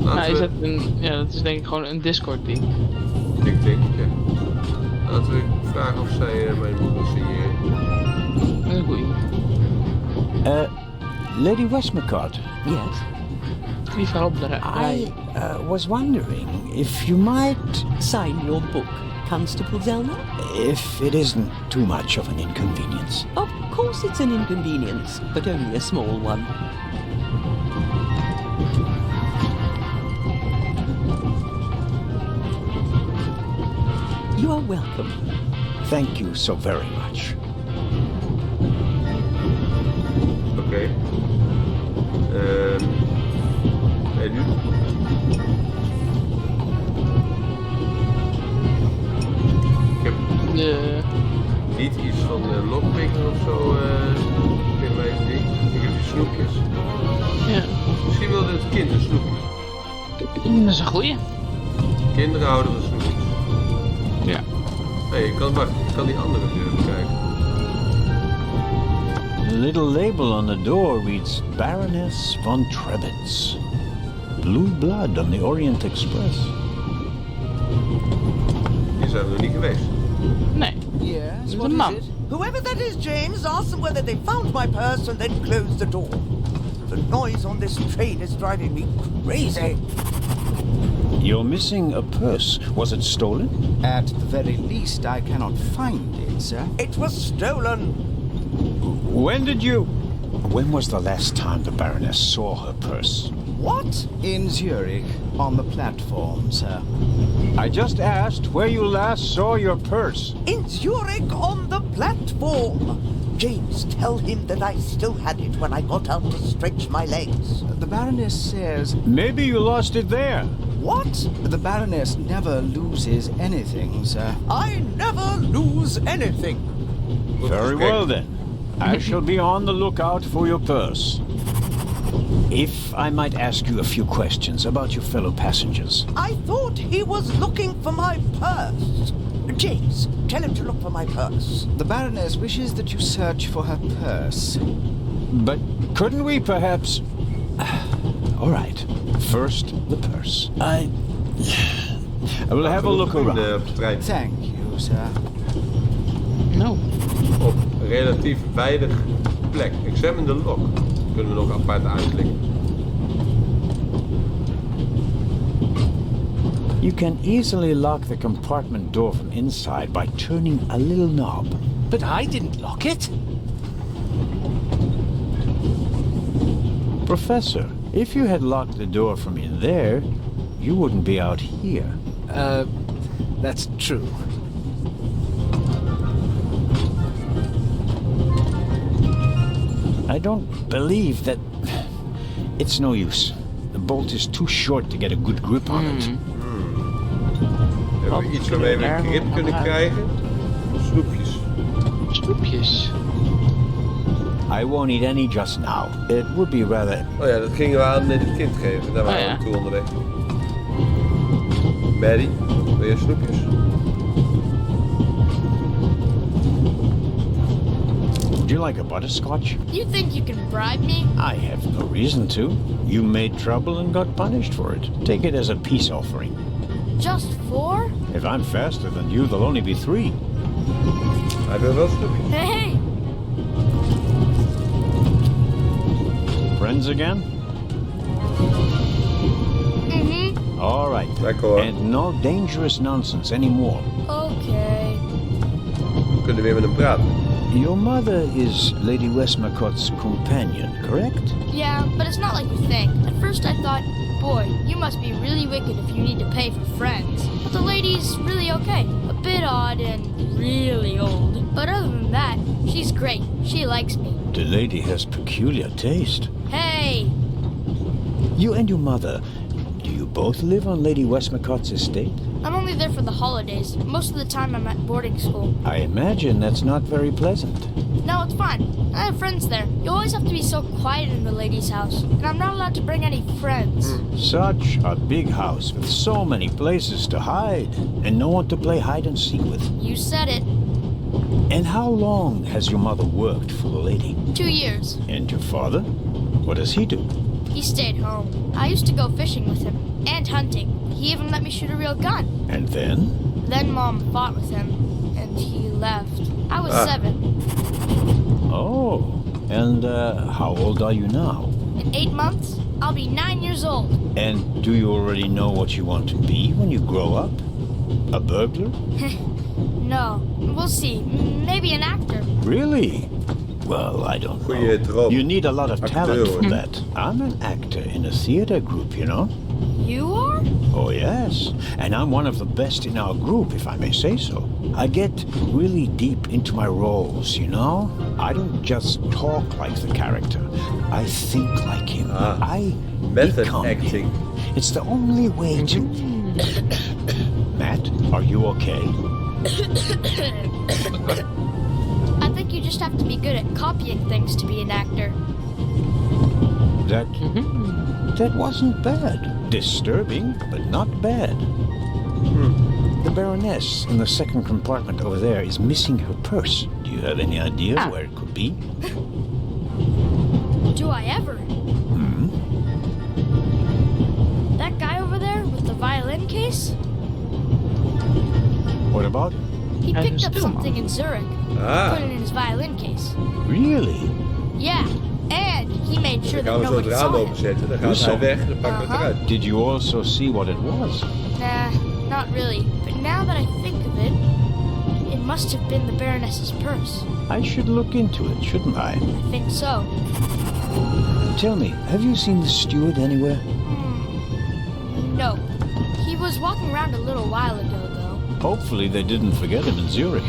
Laten we... dat is denk ik gewoon een Discord-ding. Ik denk, ja. Laten we vragen of zij mijn boek wil signeren. Dat is een goeie. Lady Westmacott. Yes? Die verhelpelen. I was wondering if you might... Sign your book, Constable Zellner? If it isn't too much of an inconvenience. Of course it's an inconvenience, but only a small one. You are welcome. Thank you so very much. Oké. En nu? Ik heb niet iets van lockpicking of zo in mijn ding. Ik heb die snoepjes. Ja. Misschien wilde het kind een snoepje. Dat is een goeie. Kinderen houden van snoepjes. Ja. Hé, ik kan die andere deur bekijken. The little label on the door reads Baroness von Trebitz. Blue blood on the Orient Express. Hier zijn we nog niet geweest. Nee. Yes, There's what a is mum. it? Whoever that is, James, ask them whether they found my purse and then closed the door. The noise on this train is driving me crazy. You're missing a purse. Was it stolen? At the very least, I cannot find it, sir. It was stolen. When was the last time the Baroness saw her purse? What? In Zurich, on the platform, sir. I just asked where you last saw your purse. In Zurich on the platform. James, tell him that I still had it when I got out to stretch my legs. The Baroness says... Maybe you lost it there. What? The Baroness never loses anything, sir. I never lose anything. Very well then. I shall be on the lookout for your purse. If I might ask you a few questions about your fellow passengers. I thought he was looking for my purse. James, tell him to look for my purse. The Baroness wishes that you search for her purse. But couldn't we perhaps... All right. First, the purse. I will have a look around. Thank you, sir. No. Op relatief weinig plek. Examine the lock. Kunnen we nog apart aanklikken. You can easily lock the compartment door from inside by turning a little knob. But I didn't lock it. Professor, if you had locked the door from in there, you wouldn't be out here. That's true. I don't believe that... It's no use. The bolt is too short to get a good grip on it. Hebben we iets waarmee we een grip kunnen krijgen? Snoepjes. Snoepjes. I won't need any just now. It would be rather... Oh ja, dat gingen we aan het kind geven. Daar waren we naartoe onderweg. Maddie, wil je snoepjes? Would you like a butterscotch? You think you can bribe me? I have no reason to. You made trouble and got punished for it. Take it as a peace offering. Just 4? If I'm faster than you, there'll only be 3. Hij wil wel snoepjes. Hey! Friends again? Mm-hmm. All right. Lekker. And no dangerous nonsense anymore. Okay. We kunnen weer met hem praten. Your mother is Lady Westmacott's companion, correct? Yeah, but it's not like you think. At first I thought, boy, you must be really wicked if you need to pay for friends. But the lady's really okay. A bit odd and really old. But other than that, she's great. She likes me. The lady has peculiar taste. Hey! You and your mother, do you both live on Lady Westmacott's estate? I'm only there for the holidays. Most of the time I'm at boarding school. I imagine that's not very pleasant. No, it's fine. I have friends there. You always have to be so quiet in the lady's house. And I'm not allowed to bring any friends. Such a big house with so many places to hide and no one to play hide and seek with. You said it. And how long has your mother worked for the lady? 2 years. And your father? What does he do? He stayed home. I used to go fishing with him. And hunting. He even let me shoot a real gun. And then? Then Mom fought with him. And he left. I was 7. Oh. And how old are you now? In 8 months, I'll be 9 years old. And do you already know what you want to be when you grow up? A burglar? No. We'll see. Maybe an actor. Really? Well, I don't know. Goeie droom. You need a lot of talent for Acteur. that. I'm an actor in a theater group, you know? You are? Oh, yes. And I'm one of the best in our group, if I may say so. I get really deep into my roles, you know? I don't just talk like the character. I think like him. I Method become acting. him. It's the only way to... Matt, are you okay? I think you just have to be good at copying things to be an actor. That wasn't bad. Disturbing, but not bad. The Baroness in the second compartment over there is missing her purse. Do you have any idea where it could be? Do I ever? That guy over there with the violin case? What about? He picked up something in Zurich. Put it in his violin case. Really? Yeah. And he made sure Dan gaan that we zo het nobody raam saw him. openzetten. Dan gaat hij weg en dan pakken we het eruit. Did you also see what it was? Nah, not really. But now that I think of it, it must have been the Baroness's purse. I should look into it, shouldn't I? I think so. Tell me, have you seen the steward anywhere? No. He was walking around a little while ago, though. Hopefully they didn't forget him in Zurich.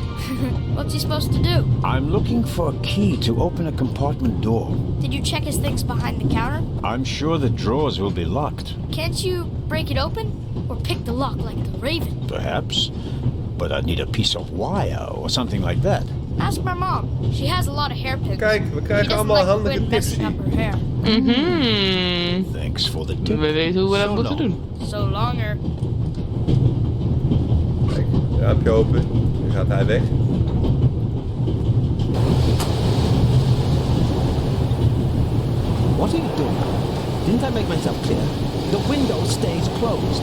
What's he supposed to do? I'm looking for a key to open a compartment door. Did you check his things behind the counter? I'm sure the drawers will be locked. Can't you break it open? Or pick the lock like the Raven? Perhaps. But I'd need a piece of wire or something like that. Ask my mom. She has a lot of hairpins. Kijk, we krijgen allemaal handige tips messing up her hair. Thanks for the tip. We weten hoe we dat moeten doen. So longer. Kijk, raampje open. Nu gaat hij weg. What are you doing? Didn't I make myself clear? The window stays closed.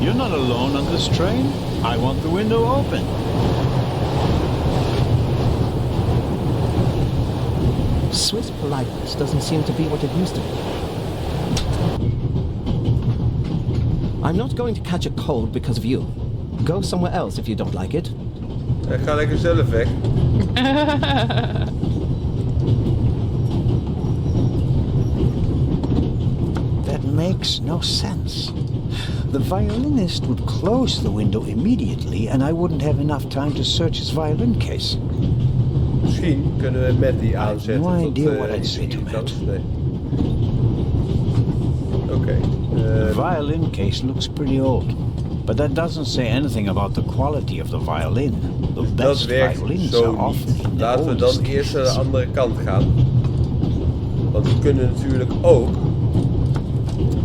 You're not alone on this train. I want the window open. Swiss politeness doesn't seem to be what it used to be. I'm not going to catch a cold because of you. Go somewhere else if you don't like it. Hij gaat lekker zelf weg. That makes no sense. The violinist would close the window immediately and I wouldn't have enough time to search his violin case. Misschien kunnen we met die aanzetten. No tot, idea what I'd say to irritant. Matt. Nee. Oké. The violin case looks pretty old, but that doesn't say anything about the quality of the violin. The Dat best werkt violins zo are often niet. in the Laten we dan oldest eerst naar de kitchens. andere kant gaan. Want we kunnen natuurlijk ook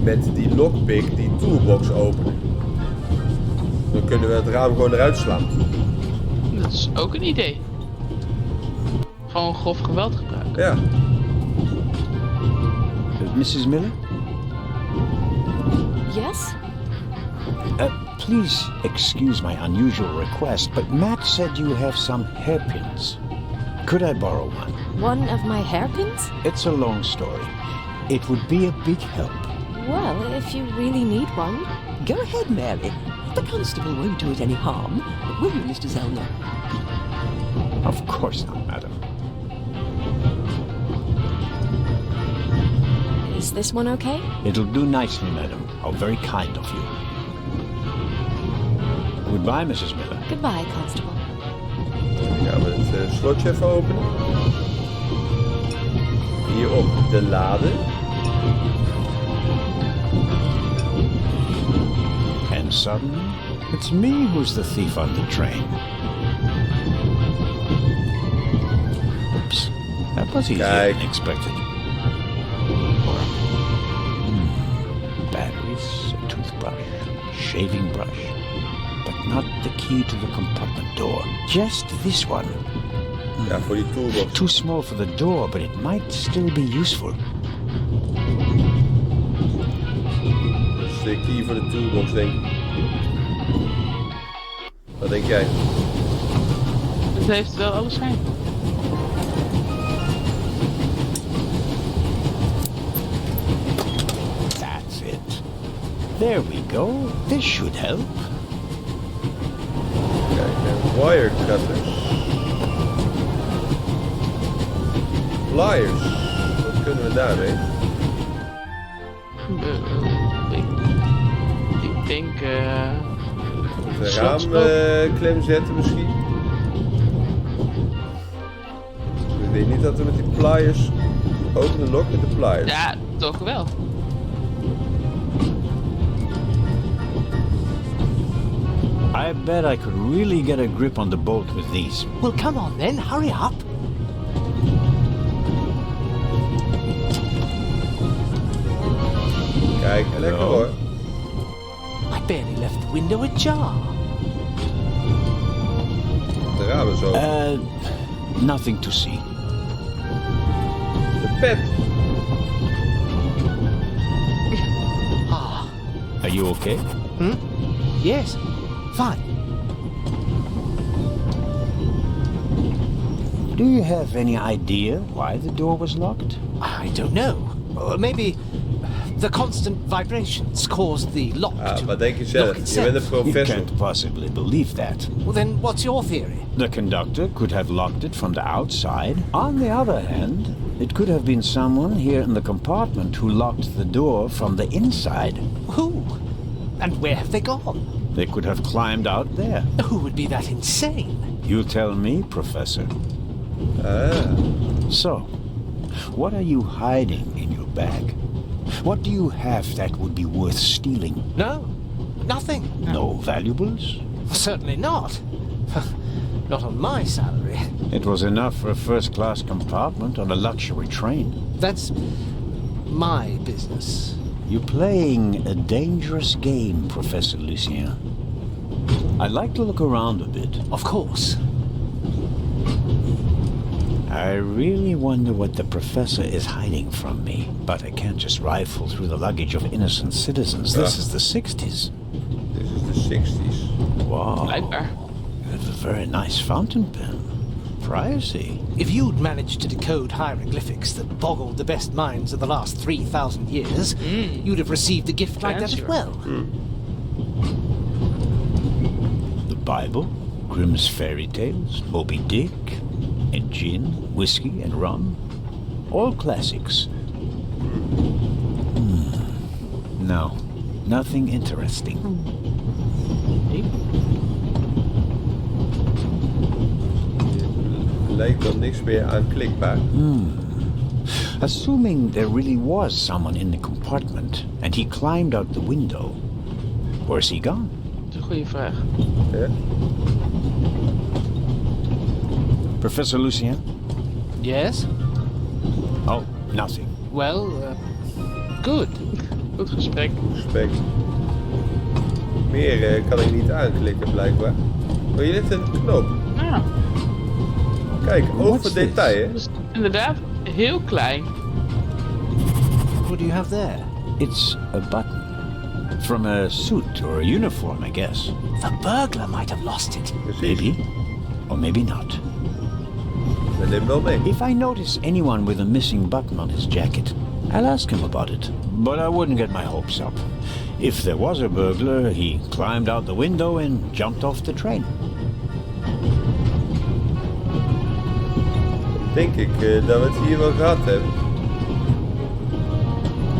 met die lockpick die toolbox openen. Dan kunnen we het raam gewoon eruit slaan. Dat is ook een idee. Gewoon grof geweld gebruiken. Ja. Mrs. Miller? Yes? Please excuse my unusual request, but Matt said you have some hairpins. Could I borrow one? One of my hairpins? It's a long story. It would be a big help. Well, if you really need one. Go ahead, Mary. The constable won't do it any harm. Will you, Mr. Zellner? Of course not, madam. Is this one okay? It'll do nicely, madam. How very kind of you. Goodbye, Mrs. Miller. Goodbye, constable. Dan gaan we het slotje even openen. Hierop de lade. And suddenly, it's me who's the thief on the train. Oops, that was easier than expected. Batteries, a toothbrush, shaving brush, but not the key to the compartment door. Just this one. Ja, voor die toolbox. Too small for the door, but it might still be useful. Dat is de key voor de toolbox, denk ik. Wat denk jij? Het heeft wel alles schijn. That's it. There we go. This should help. Kijk, wire cutters. Pliers. Wat kunnen we daarmee? Ik denk... De raam klem zetten misschien. Ik weet niet dat we met die pliers... Open de lock met de pliers. Ja, toch wel. I bet I could really get a grip on the bolt with these. Well, come on then, hurry up. Kijk, lekker hoor. I barely left the window ajar. De raam is open. Nothing to see. De pet. Are you okay? Yes, fine. Do you have any idea why the door was locked? I don't know. Or maybe the constant vibrations caused the lock to Wat denk je lock zelf? Je itself. bent een You professor. can't possibly believe that. Well, then what's your theory? The conductor could have locked it from the outside. On the other hand, it could have been someone here in the compartment who locked the door from the inside. Who? And where have they gone? They could have climbed out there. Who would be that insane? You tell me, Professor. So, what are you hiding in your bag? What do you have that would be worth stealing? No, nothing. No valuables? Certainly not. Not on my salary. It was enough for a first-class compartment on a luxury train. That's my business. You're playing a dangerous game, Professor Lucien. I'd like to look around a bit. Of course. I really wonder what the professor is hiding from me. But I can't just rifle through the luggage of innocent citizens. This is the 60s. This is the 60s. Wow. Blijkbaar. You have a very nice fountain pen. Privacy. If you'd managed to decode hieroglyphics that boggled the best minds of the last 3,000 years, you'd have received a gift like that as well. The Bible, Grimm's fairy tales, Moby Dick, and gin, whiskey, and rum. All classics. No, nothing interesting. Lijkt dan niks meer aanklikbaar. Assuming there really was someone in the compartment and he climbed out the window, where's he gone? Dat is een goede vraag. Ja. Professor Lucien? Yes? Oh, nothing. Well, good. Goed gesprek. Respect. Meer kan ik niet aanklikken blijkbaar. Maar hier ligt een knoop. Ja. Kijk, over detail hè. Dus inderdaad, heel klein. What do you have there? It's a button. From a suit or a uniform, I guess. The burglar might have lost it. Maybe. Or maybe not. We nemen wel mee. If I notice anyone with a missing button on his jacket, I'll ask him about it. But I wouldn't get my hopes up. If there was a burglar, he climbed out the window and jumped off the train. Denk ik dat we het hier wel gehad hebben.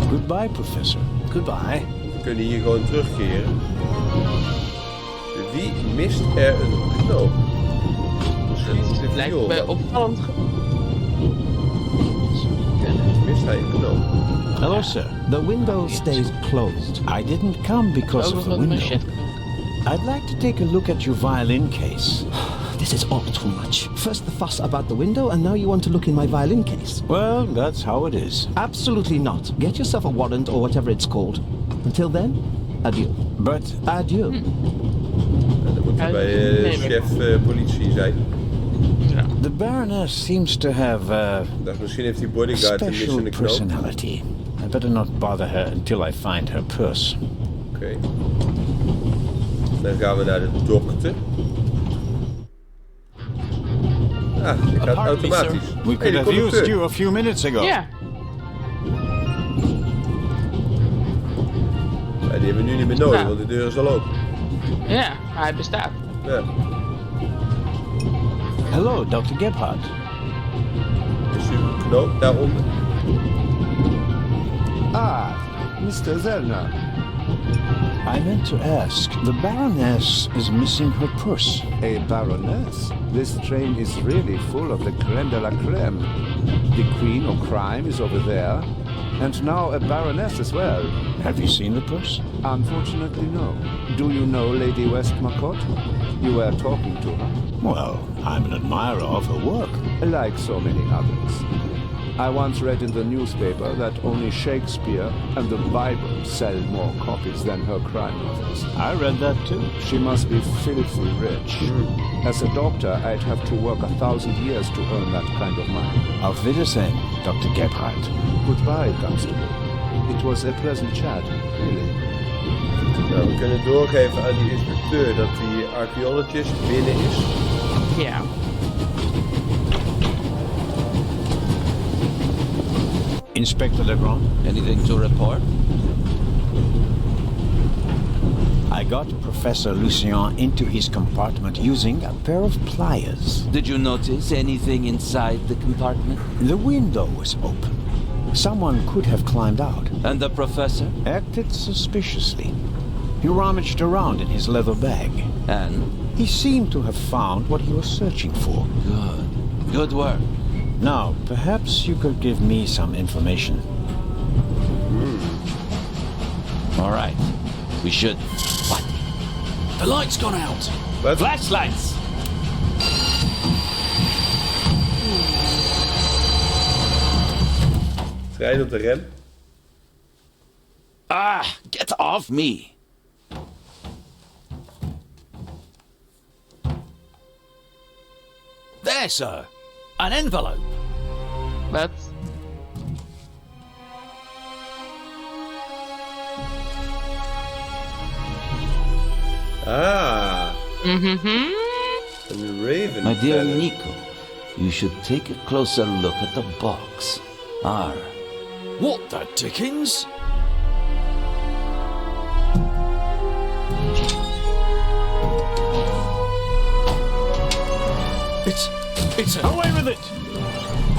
Goodbye, professor. Goodbye. We kunnen hier gewoon terugkeren. Wie mist er een knoop? Misschien de Het lijkt mij opvallend. Mist hij een knoop? Hello, sir. The window stays closed. I didn't come because of the window. I'd like to take a look at your violin case. This is all too much. First the fuss about the window, and now you want to look in my violin case. Well, that's how it is. Absolutely not. Get yourself a warrant or whatever it's called. Until then, adieu. But adieu. Dan moet je bij chef politie zijn. The Baroness seems to have misschien heeft die bodyguard een missende knoop. Personality. I better not bother her until I find her purse. Oké. Dan gaan we naar de dokter. Ah, ik gaat automatisch. We could have used you a few minutes ago. Ja. Ja, die hebben we nu niet meer nodig, want de deur is al open. Ja, maar hij bestaat. Ja. Hello, Dr. Gebhardt. Is u een knoop daaronder? Ah, Mr. Zellner. I meant to ask, the Baroness is missing her purse. A baroness? This train is really full of the crème de la crème. The queen of crime is over there, and now a baroness as well. Have you seen the purse? Unfortunately, no. Do you know Lady Westmacott? You were talking to her. Well, I'm an admirer of her work. Like so many others. I once read in the newspaper that only Shakespeare and the Bible sell more copies than her crime novels. I read that too. She must be filthy rich. As a doctor, I'd have to work 1,000 years to earn that kind of money. Auf Wiedersehen, Dr. Gebhardt. Goodbye, Constable. It was a pleasant chat, really. Nou, we kunnen doorgeven aan die inspecteur dat die archaeologist binnen is. Ja. Inspector Legrand. Anything to report? I got Professor Lucien into his compartment using a pair of pliers. Did you notice anything inside the compartment? The window was open. Someone could have climbed out. And the professor? Acted suspiciously. He rummaged around in his leather bag. And? He seemed to have found what he was searching for. Good. Good work. Now, perhaps you could give me some information. All right. We should. What? The light's gone out. What? Flashlights. Trein op de rem. Ah, get off me. There, sir. An envelope. Wat? Ah. Mhm. Een raven. My dear Nico, you should take a closer look at the box. What the dickens? It's a... Away with it!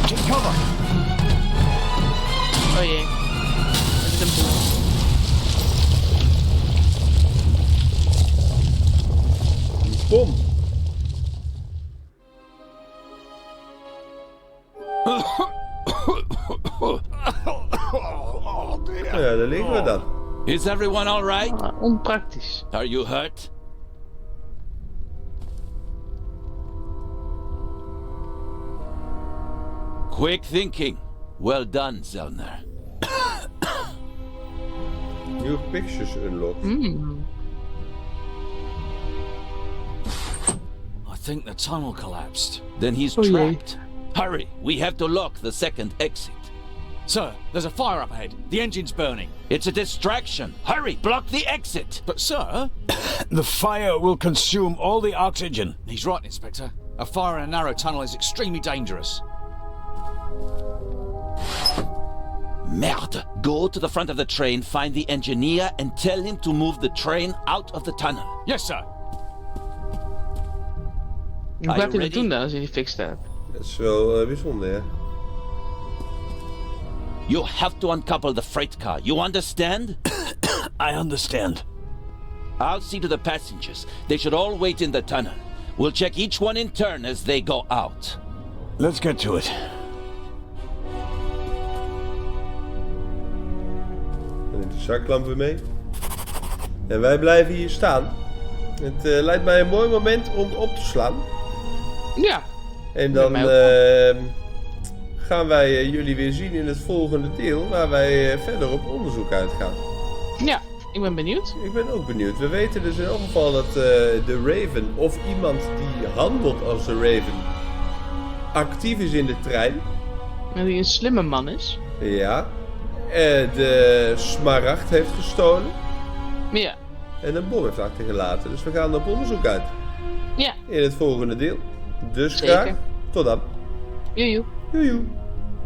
Get cover! Oh jee. Dat is een boel. Een bom. Ja, daar liggen we dan. Is everyone all right? Onpraktisch. Are you hurt? Quick thinking. Well done, Zellner. New pictures unlocked. I think the tunnel collapsed. Then he's trapped. Hurry, we have to lock the second exit. Sir, there's a fire up ahead. The engine's burning. It's a distraction. Hurry, block the exit. But sir... The fire will consume all the oxygen. He's right, Inspector. A fire in a narrow tunnel is extremely dangerous. Merde. Go to the front of the train, find the engineer, and tell him to move the train out of the tunnel. Yes, sir. Hoe gaat hij dat doen dan als hij die fixed hebt? Dat is wel bijzonder, ja. You have to uncouple the freight car. You understand? I understand. I'll see to the passengers. They should all wait in the tunnel. We'll check each one in turn as they go out. Let's get to it. Dan neemt de zaklamp weer mee. En wij blijven hier staan. Het lijkt mij een mooi moment om op te slaan. Ja. En dan gaan wij jullie weer zien in het volgende deel, waar wij verder op onderzoek uitgaan. Ja, ik ben benieuwd. Ik ben ook benieuwd. We weten dus in elk geval dat de Raven, of iemand die handelt als de Raven, actief is in de trein. En die een slimme man is. Ja. De smaragd heeft gestolen. Ja. En een bom heeft achtergelaten. Dus we gaan op onderzoek uit. Ja. In het volgende deel. Dus zeker. graag tot dan. Joejoe. Joejoe.